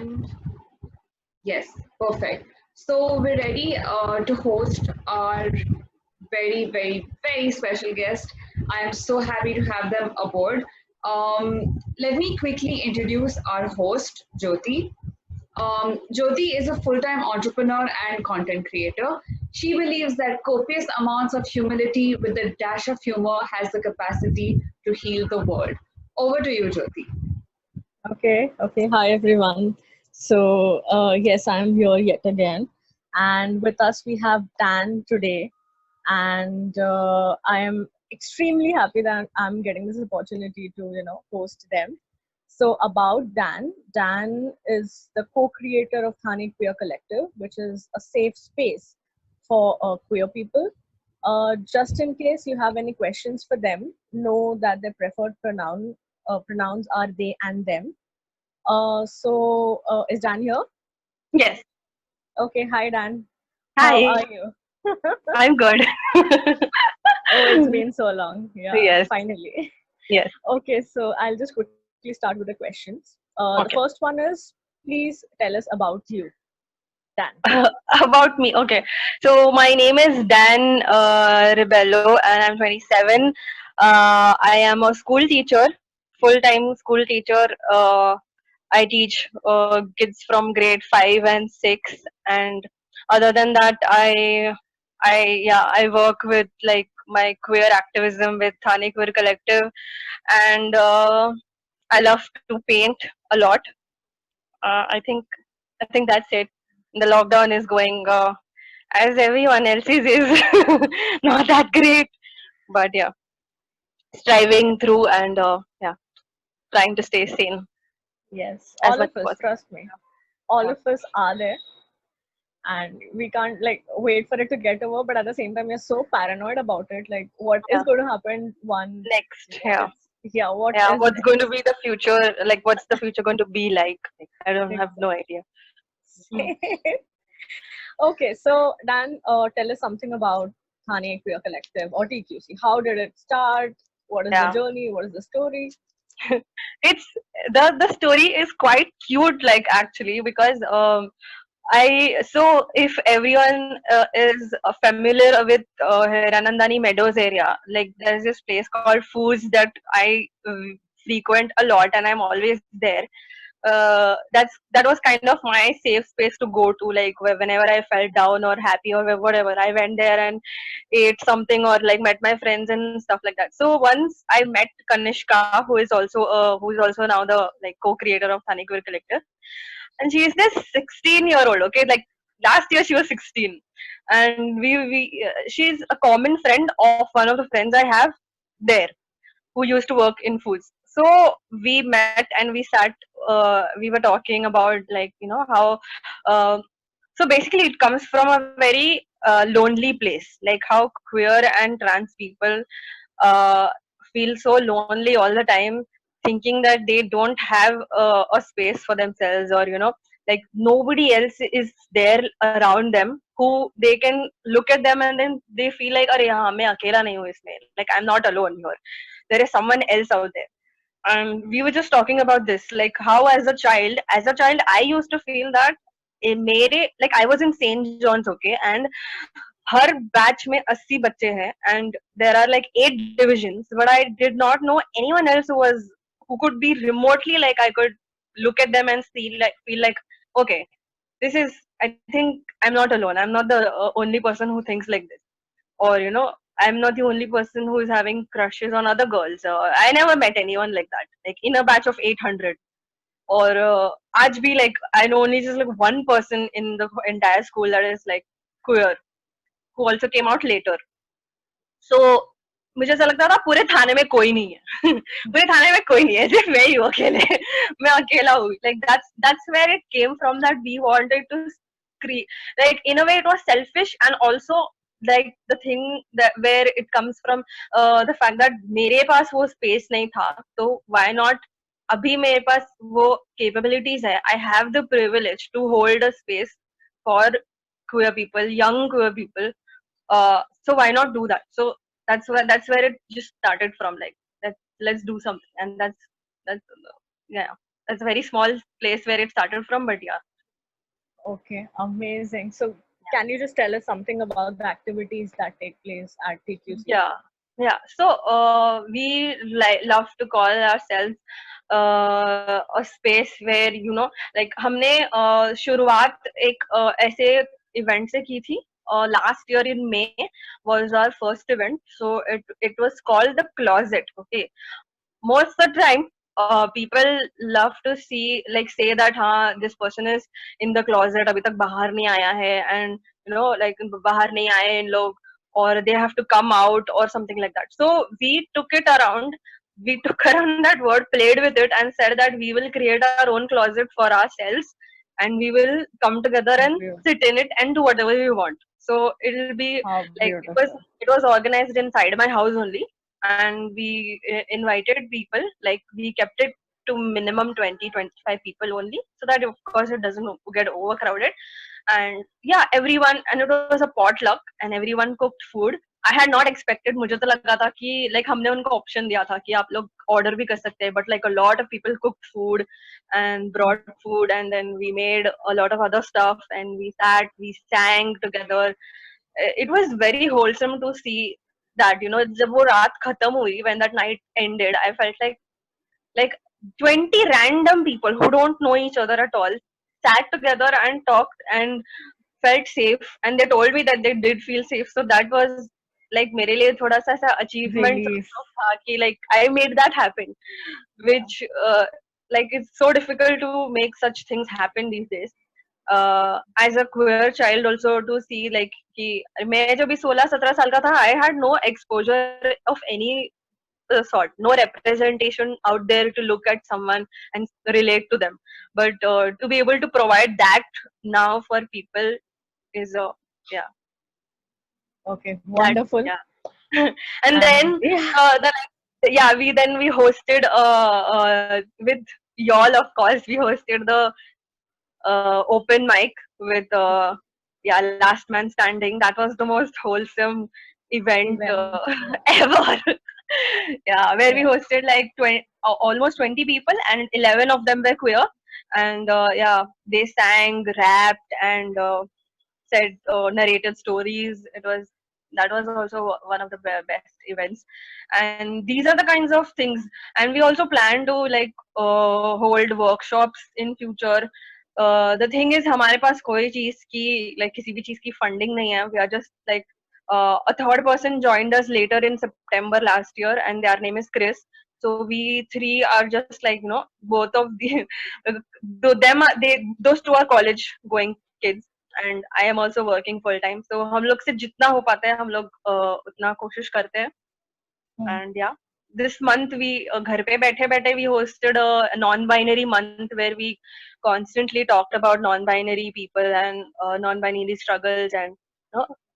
And yes, perfect. So we're ready to host our very special guest. I am so happy to have them aboard. Let me quickly introduce our host, Jyoti. Jyoti is a full time entrepreneur and content creator. She believes that copious amounts of humility with a dash of humor has the capacity to heal the world. Over to you, Jyoti. Okay. Hi, everyone. Yes, I'm here yet again. And with us, we have Dan today. And I am extremely happy that I'm getting this opportunity to, host them. So, about Dan is the co creator of Thane Queer Collective, which is a safe space for queer people. Just in case you have any questions for them, know that their preferred pronouns are they and them. Is Dan here? Yes. Okay, hi Dan. How Hi. are you? I'm good. Oh, it's been so long. Yeah, Yes. finally. Yes. Okay, so I'll just quickly start with the questions. The Okay. first one is, please tell us about you, Dan. About me. Okay. So my name is Dan Ribello, and I'm 27. I am a school teacher, full-time school teacher. I teach kids from grade 5 and 6, and other than that, I work with like my queer activism with Thane Queer Collective, and I love to paint a lot. I think that's it. The lockdown is going as everyone else's is not that great, but yeah, striving through and yeah, trying to stay sane Yes, as all much of as us, possible. trust me, all Yeah. of us are there, and we can't like wait for it to get over. But at the same time, we're so paranoid about it. Like, what is Yeah. going to happen once Next, yeah, it's yeah? What yeah. is What's going to next? be the future? Like, what's the future going to be like? I don't have no idea. Hmm. Okay, so Dan, tell us something about Thane Queer Collective or TQC. How did it start? What is the Yeah. journey? What is the story? It's the story is quite cute, like actually, because if everyone is familiar with Hiranandani Meadows area, like there's this place called Foods that I frequent a lot, and I'm always there. That was kind of my safe space to go to, like whenever I felt down or happy or whatever, I went there and ate something or like met my friends and stuff like that. So once I met Kanishka, who is also now the like co-creator of Thane Queer Collective, and she is this 16-year-old. Okay, like last year she was 16, and she's a common friend of one of the friends I have there who used to work in foods. So we met and we sat. We were talking about like how. Uh, so basically, it comes from a very lonely place, like how queer and trans people uh, feel so lonely all the time, thinking that they don't have a space for themselves, or like nobody else is there around them who they can look at them and then they feel like, "Arey, हाँ, मैं अकेला नहीं हूँ इसमें. Like I'm not alone here. There is someone else out there." And we were just talking about this, like how as a child I used to feel that like I was in St. John's, okay, and her batch में 80 बच्चे हैं, and there are like 8 divisions, but I did not know anyone else who could be remotely like I could look at them and feel like, okay, this is, I think I'm not alone. I'm not the only person who thinks like this, or I'm not the only person who is having crushes on other girls. I never met anyone like that, like in a batch of 800. Or आज भी like I know only just like one person in the entire school that is like queer, who also came out later. So मुझे ऐसा लगता था पूरे थाने में कोई नहीं है पूरे थाने में कोई नहीं है सिर्फ मैं ही हूँ अकेले मैं अकेला हूँ. Like that's where it came from, that we wanted to create, like in a way it was selfish, and also like the thing that where it comes from, the fact that मेरे पास वो space नहीं था, तो why not अभी मेरे पास वो capabilities है. I have the privilege to hold a space for queer people, young queer people. So why not do that? So that's where it just started from, like let's do something, and that's yeah. it's a very small place where it started from, but yeah. Okay, amazing. So, can you just tell us something about the activities that take place at TQC? Yeah, yeah. So we love to call ourselves a space where like हमने शुरुआत एक ऐसे event से की थी. Last year in May was our first event. So it was called the Closet. Okay, most of the time people love to see like say that हाँ this person is in the closet अभी तक बाहर नहीं आया है and like बाहर नहीं आए इन लोग or they have to come out or something like that. So we took around that word, played with it, and said that we will create our own closet for ourselves, and we will come together and Beautiful. sit in it and do whatever we want. So it'll be How like beautiful. it was organized inside my house only, and we invited people. Like we kept it to minimum 20-25 people only, so that of course it doesn't get overcrowded. And yeah, everyone, and it was a potluck and everyone cooked food. I had not expected, मुझे तो लगा था कि like हमने उनको option दिया था कि आप लोग order भी कर सकते हैं, but like a lot of people cooked food and brought food, and then we made a lot of other stuff, and we sang together. It was very wholesome to see that, जब वो रात खत्म हुई, when that night ended, I felt like 20 random people who don't know each other at all sat together and talked and felt safe, and they told me that they did feel safe. So that was like मेरे लिए थोड़ा सा ऐसा achievement Relief. था कि like I made that happen, which like it's so difficult to make such things happen these days. As a queer child also, to see like कि मैं जब भी 16-17 साल का था, I had no exposure of any sort, no representation out there to look at someone and relate to them. But to be able to provide that now for people is yeah, Okay, that wonderful. and And then yeah, yeah, we hosted with y'all, of course, we hosted the open mic with yeah, last man standing. That was the most wholesome event event. ever. Yeah, where we Yeah. hosted like 20, almost 20 people, and 11 of them were queer. And yeah, they sang, rapped, and said narrated stories. That was also one of the best events. And these are the kinds of things. And we also plan to like hold workshops in future. The thing is, हमारे पास कोई चीज की like किसी भी चीज की funding नहीं है. We are just like a third person joined us later in September last year, and their name is Chris. So we three are just like both of the those two are college going kids, and I am also working full time. So हम लोग से जितना हो पाता है हम लोग उतना कोशिश करते हैं. Hmm. And yeah, this month we घर पे बैठे बैठे we hosted a non-binary month where we constantly talked about non-binary people and non-binary struggles, and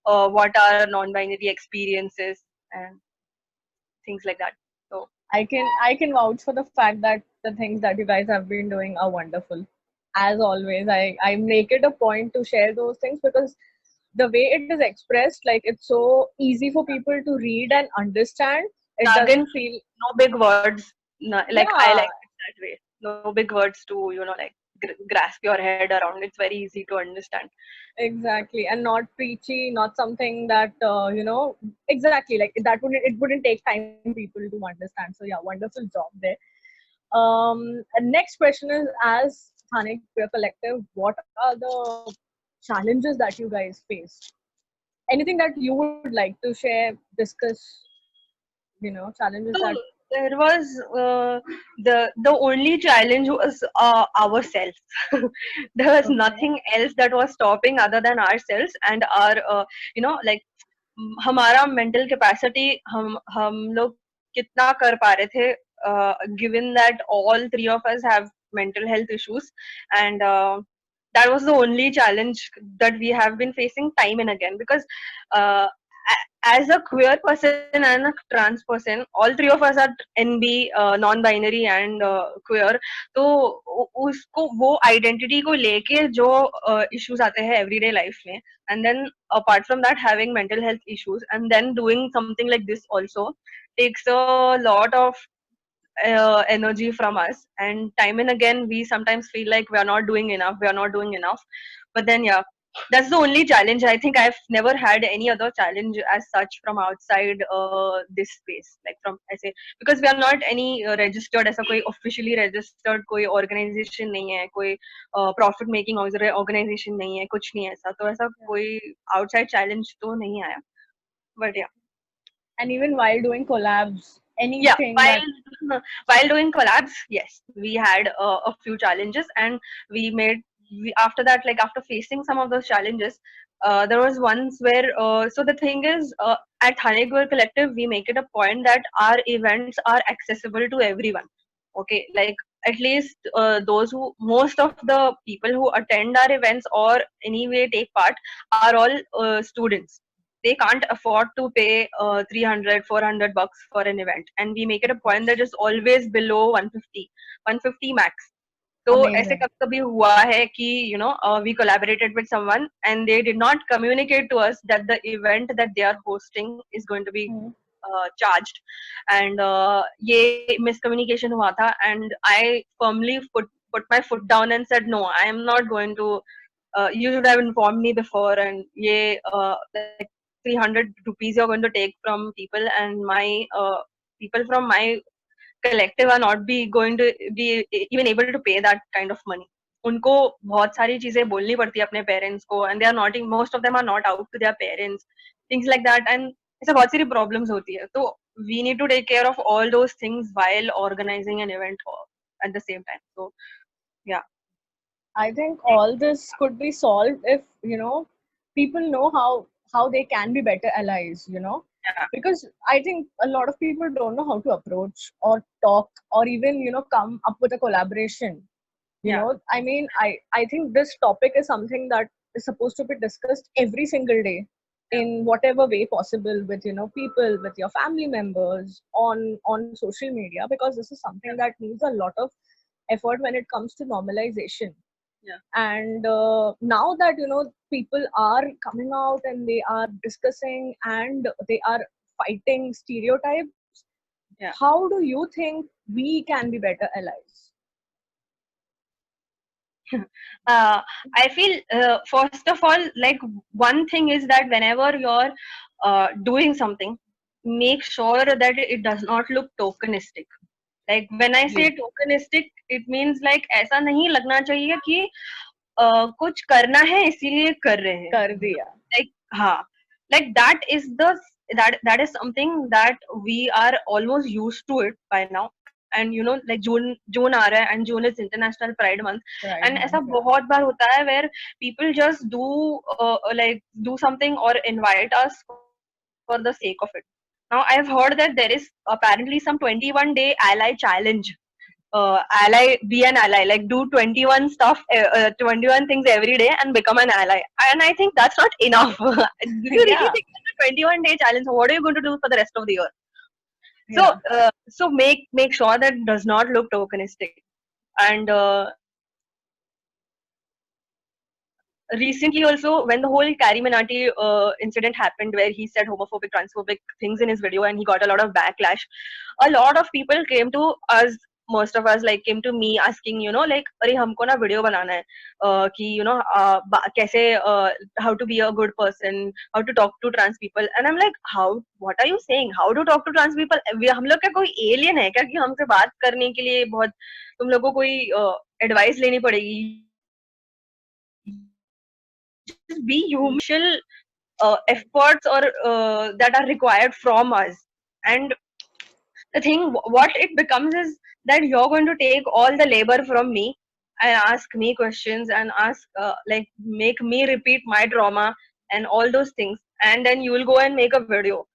what are non-binary experiences and things like that. So I can vouch for the fact that the things that you guys have been doing are wonderful. As always, I make it a point to share those things because the way it is expressed, like it's so easy for people to read and understand. It jargon, doesn't feel no big words. No, like I yeah, like it that way. No big words to like grasp your head around. It's very easy to understand. exactly, and not preachy, not something that exactly like that wouldn't take time for people to understand. So yeah, wonderful job there. And next question is, as Thane Queer Collective, what are the challenges that you guys face? Anything that you would like to share, discuss, challenges So that there was the only challenge was ourselves. There was okay. nothing else that was stopping other than ourselves and our like हमारा mental capacity हम लोग कितना कर पा रहे थे, given that all three of us have mental health issues, and that was the only challenge that we have been facing time and again, because uh, as a queer person and a trans person, all three of us are NB, non-binary and queer. तो उसको वो identity को लेके जो issues आते हैं everyday life में, and then apart from that having mental health issues and then doing something like this also takes a lot of energy from us, and time and again we sometimes feel like we are not doing enough, but then yeah, that's the only challenge. I think I've never had any other challenge as such from outside this space, like from I say, because we are not any registered, ऐसा कोई officially registered कोई organization नहीं है, कोई profit making organization नहीं है, कुछ नहीं है ऐसा, तो ऐसा कोई outside challenge तो नहीं आया, but yeah. And even while doing collabs, Yeah, anything that while doing collabs, yes, we had a few challenges, and after that, like after facing some of those challenges, there was once where so the thing is, at Hanegwar Collective we make it a point that our events are accessible to everyone. Okay, like at least those who, most of the people who attend our events or anyway take part are all students. They can't afford to pay 300 400 bucks for an event, and we make it a point that is always below 150 max. तो ऐसे amazing. कभी कभी हुआ है कि we collaborated with someone and they did not communicate to us that the event that they are hosting is going to be Hmm. charged, and ये miscommunication हुआ था, and I firmly put my foot down and said no, I am not going to, you should have informed me before, and ये like 300 rupees you're going to take from people, and my people from my collective are not be going to be even able to pay that kind of money. उनको बहुत सारी चीजें बोलनी पड़ती है अपने parents को, and they are not, most of them are not out to their parents, things like that, and ऐसे बहुत सारी problems होती है, तो we need to take care of all those things while organizing an event at the same time. So yeah. I think all this could be solved if people know how they can be better allies. Yeah. Because I think a lot of people don't know how to approach or talk or even come up with a collaboration. Yeah. I mean, I think this topic is something that is supposed to be discussed every single day in whatever way possible with people, with your family members, on social media, because this is something that needs a lot of effort when it comes to normalization. Yeah. And now that people are coming out and they are discussing and they are fighting stereotypes, Yeah. how do you think we can be better allies? I feel first of all, like one thing is that whenever you're doing something, make sure that it does not look tokenistic. Like when I say tokenistic, it means like ऐसा नहीं लगना चाहिए कि कुछ करना है इसीलिए कर रहे हैं. कर दिया. Like हाँ, like that is something that we are almost used to it by now. And like June आ रहा है, and June is International Pride Month, and ऐसा बहुत बार होता है where people just do something or invite us for the sake of it. Now I've heard that there is apparently some 21-day ally challenge. Ally, be an ally, like do 21 stuff, 21 things every day and become an ally. And I think that's not enough. Do you really think that's a 21-day challenge? What are you going to do for the rest of the year? So, so make sure that it does not look tokenistic. And recently also, when the whole Carrie Minati incident happened, where he said homophobic, transphobic things in his video, and he got a lot of backlash, a lot of people came to us, most of us like came to me asking, like, अरे हमको ना video बनाना है, कि कैसे how to be a good person, how to talk to trans people, and I'm like, what are you saying? How to talk to trans people? हम लोग क्या कोई alien है क्या कि हमसे बात करने के लिए बहुत तुम लोगों को कोई advice लेनी पड़ेगी? Just be human, efforts or that are required from us. And the thing, what it becomes is that you're going to take all the labor from me and ask me questions and ask like make me repeat my trauma and all those things, and then you will go and make a video.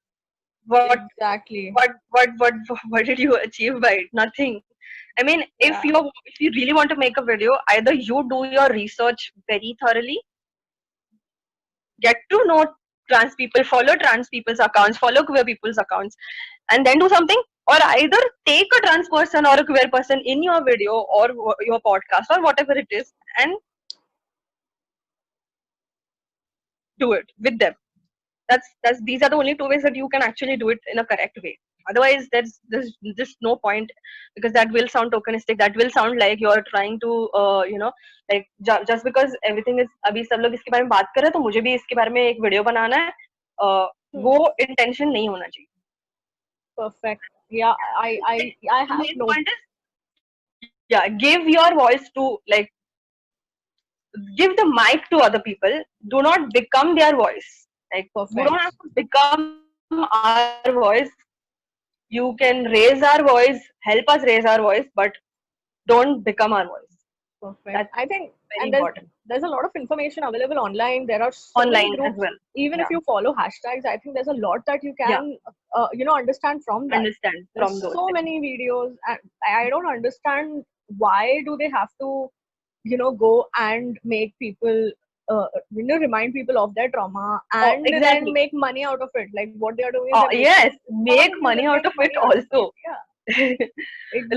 Exactly. What did you achieve by it? Nothing. I mean, if you really want to make a video, either you do your research very thoroughly, get to know trans people, follow trans people's accounts, follow queer people's accounts, and then do something. Or either take a trans person or a queer person in your video or your podcast or whatever it is, and do it with them. These are the only two ways that you can actually do it in a correct way. Otherwise, there's just no point, because that will sound tokenistic. That will sound like you are trying to, like just because everything is, अभी सब लोग इसके बारे में बात कर रहे हैं तो मुझे भी इसके बारे में एक वीडियो बनाना है. वो इंटेंशन नहीं होना चाहिए. Perfect. Yeah, I have Main no. point is, yeah, give your voice to, like, give the mic to other people. Do not become their voice. Like, Perfect. you don't have to become our voice. You can raise our voice, help us raise our voice, but don't become our voice. Perfect. That's I think, very and important. there's a lot of information available online. There are so many Online groups. as well. Even if Yeah. you follow hashtags, I think there's a lot that you Yeah. can, understand from that. Understand There's from those so things. many videos, and I don't understand why do they have to, go and make people, remind people of their trauma and then exactly. make money out of it. Like what they are doing is they're making Yes, make fun, money then out of make it money out of also. it. Yeah,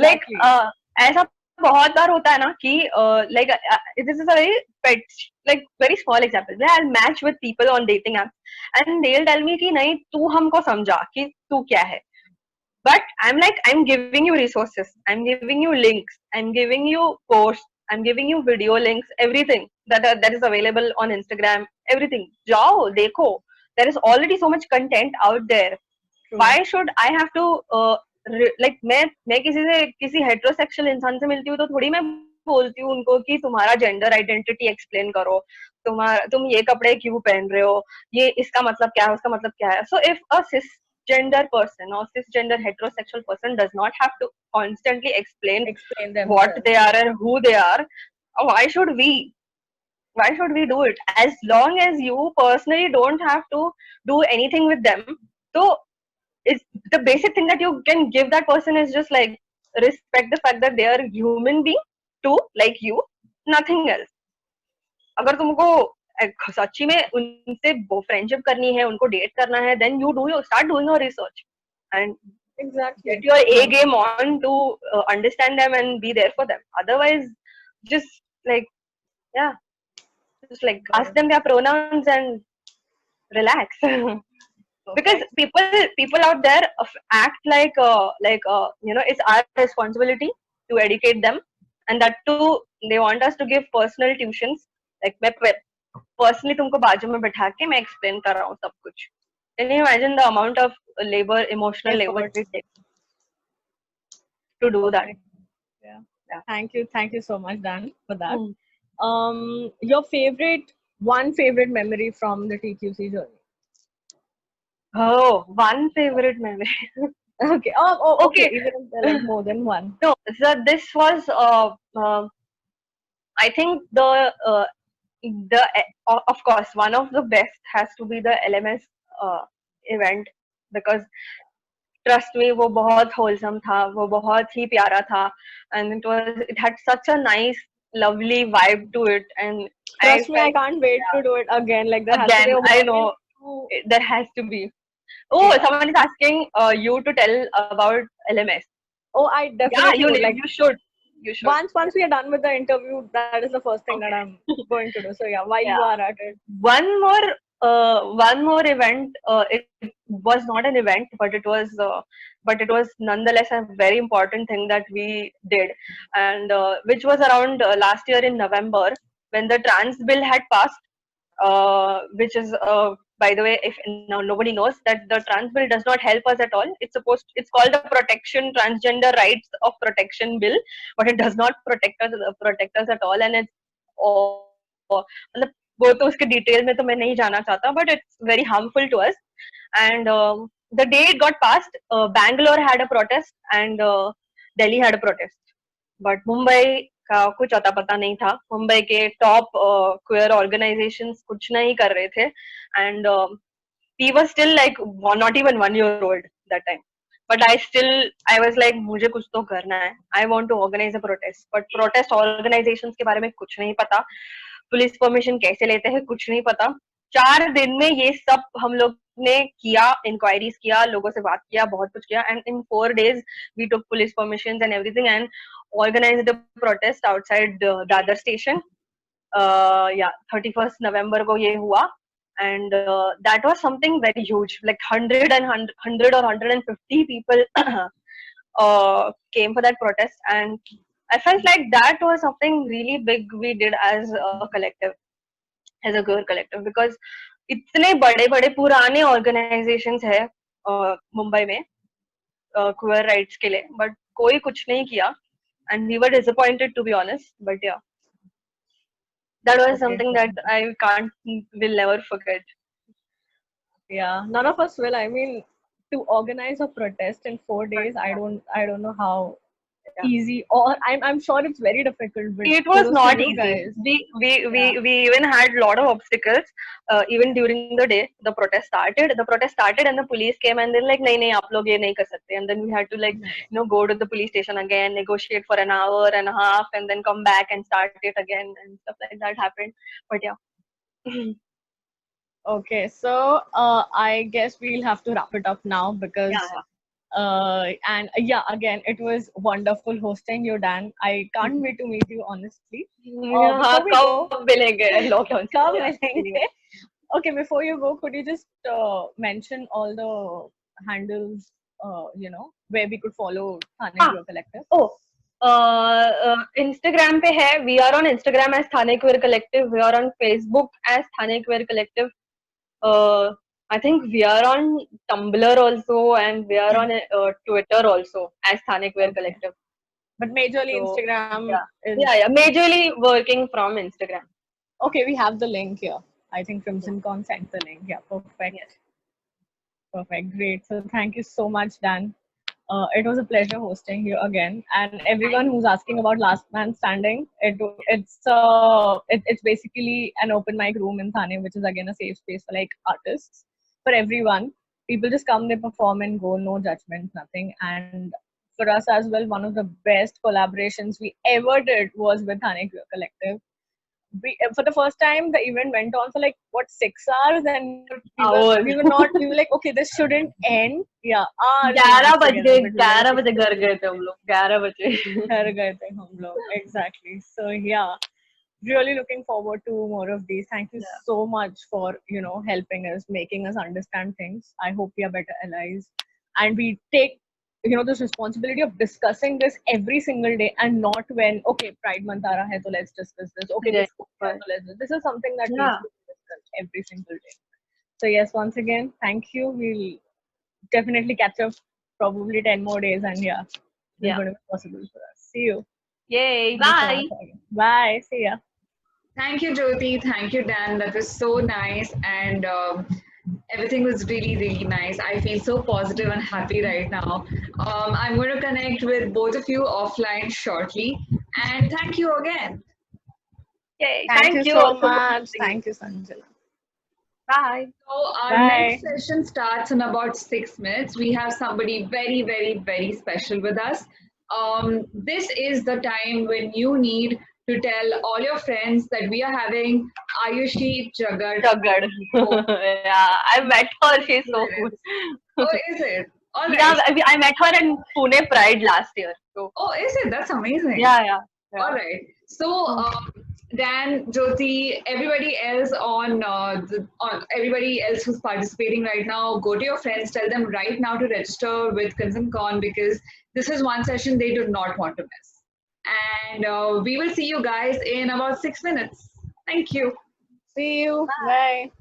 Like, exactly. ऐसा बहुत बार होता है ना कि like, this is a very pet, like very small example where I'll match with people on dating apps and they'll tell me कि नहीं तू हमको समझा कि तू क्या है. But I'm like, I'm giving you resources, I'm giving you links, I'm giving you posts, I'm giving you video links, everything that is available on Instagram, everything. जाओ देखो, there is already so much content out there. True. Why should I have to, like, मैं किसी heterosexual इंसान से मिलती हूँ तो थोड़ी मैं बोलती हूँ उनको कि तुम्हारा जेंडर आइडेंटिटी एक्सप्लेन करो, तुम ये कपड़े क्यों पहन रहे हो, ये इसका मतलब क्या है, उसका मतलब क्या है. So if a cisgender person or cisgender heterosexual person does not have to constantly explain what themselves. they are and who they are, why should we? Why should we do it? As long as you personally don't have to do anything with them, so it's the basic thing that you can give that person is just like respect the fact that they are human being too, like you, nothing else. अगर तुमको सच्ची में उनसे friendship करनी है, उनको date करना है, then you start doing your research and Exactly. get your A game on to understand them and be there for them. Otherwise, just like, yeah, just like ask them their pronouns and relax. Because people out there act like, it's our responsibility to educate them, and that too they want us to give personal tuitions. Like मैं personally तुमको बाजू में बैठा के मैं explain कर रहा हूँ सब कुछ. Can you imagine the amount of labor, emotional labor it takes to do that? Yeah. Yeah. Thank you so much, Dan, for that. Your one favorite memory from the TQC journey? Oh, one favorite memory. Okay. Okay. Even if there are like more than one. No, so this was I think of course one of the best has to be the LMS event, because trust me, वो बहुत wholesome था, वो बहुत ही प्यारा था, and it had such a nice, lovely vibe to it, and trust me, I can't wait to do it again. Like there has to be a I know there has to be. Oh, yeah. Someone is asking you to tell about LMS. Oh, I definitely would. Like you should. Once we are done with the interview, that is the first thing that I'm going to do. So yeah, while you are at it. One more event. It was not an event, but it was nonetheless a very important thing that we did, and which was around last year in November when the trans bill had passed, which is by the way, if nobody knows, that the trans bill does not help us at all. It's called the Transgender Rights of Protection Bill, but it does not protect us at all, and it's वो तो उसके detail में तो मैं नहीं जाना चाहता, but it's very harmful to us. And the day it got passed, Bangalore had a protest and Delhi had a protest, but Mumbai का कुछ अता पता नहीं था. मुंबई के टॉप क्वेयर ऑर्गेनाइजेशंस कुछ नहीं कर रहे थे, and we were still like not even 1 year old that time, but I was like मुझे कुछ तो करना है. I want to organize a protest, but protest organizations के बारे में कुछ नहीं पता, पुलिस परमिशन कैसे लेते हैं कुछ नहीं पता. 4 दिन में ये सब हम लोग ने किया, इंक्वायरीज किया, लोगों से बात किया, बहुत कुछ किया, and in 4 days we took police permissions and everything and organized a protest outside Dadar station. 31st November को ये हुआ, and that was something very huge. Like 100 or 150 people came for that protest, and I felt like that was something really big we did as a collective, as a girl collective, because इतने बड़े बड़े पुराने organizations है मुंबई में queer rights के लिए, but कोई कुछ नहीं किया, and we were disappointed, to be honest. But yeah, that was something that I will never forget. Yeah, none of us will. I mean, to organize a protest in 4 days, I don't know how easy, or I'm sure it's very difficult. But It was kudos to not you easy. guys. We even had a lot of obstacles. Even during the day, the protest started. And the police came and they're like, "नहीं नहीं, आप लोग ये नहीं कर सकते." And then we had to like go to the police station again, negotiate for an hour and a half, and then come back and start it again, and stuff like that happened. But yeah. Okay, so I guess we'll have to wrap it up now because and yeah, again, it was wonderful hosting you, Dan. I can't wait to meet you, honestly. Before we go, come मिलेंगे. Okay, before you go, could you just mention all the handles, where we could follow Thane Queer Collective? Instagram पे है. We are on Instagram as Thane Queer Collective. We are on Facebook as Thane Queer Collective. I think we are on Tumblr also, and we are on Twitter also as Thane Queer Collective. But majorly Instagram is... Yeah, majorly working from Instagram. Okay, we have the link here. I think Crimson Con sent the link. Yeah, perfect. Yes. Perfect, great. So thank you so much, Dan. It was a pleasure hosting you again. And everyone who's asking about Last Man Standing, it's basically an open mic room in Thane, which is again a safe space for like artists, for everyone. People just come, they perform and go, no judgment, nothing. And for us as well, one of the best collaborations we ever did was with Thane Queer Collective. For the first time, the event went on for like 6 hours, and we were like, okay, this shouldn't end. Yeah, 11 बजे घर गए थे हम लोग. 11 बजे घर गए थे हम लोग. Exactly. So yeah, really looking forward to more of these. Thank you so much for helping us, making us understand things. I hope we are better allies, and we take this responsibility of discussing this every single day, and not when Pride Month aa raha hai, so let's discuss this. This is something that needs to be discussed every single day. So yes, once again, thank you. We'll definitely catch up probably 10 more days, and it's going to be possible for us. See you. Yay! Bye. Bye. See ya. Thank you, Jyoti. Thank you, Dan. That was so nice, and everything was really, really nice. I feel so positive and happy right now. I'm going to connect with both of you offline shortly. And thank you again. Yay. Thank you so much. Thank you, Sanjana. Bye. So our next session starts in about 6 minutes. We have somebody very, very, very special with us. This is the time when you need to tell all your friends that we are having Ayushi Jagad. Yeah, I met her. She's so good. Oh, is it? All right. Yeah, I met her in Pune Pride last year. So. Oh, is it? That's amazing. Yeah. All right. So, Dan, Jyoti, everybody else everybody else who's participating right now, go to your friends, tell them right now to register with Crimson Con, because this is one session they do not want to miss. And we will see you guys in about 6 minutes. Thank you. See you. Bye.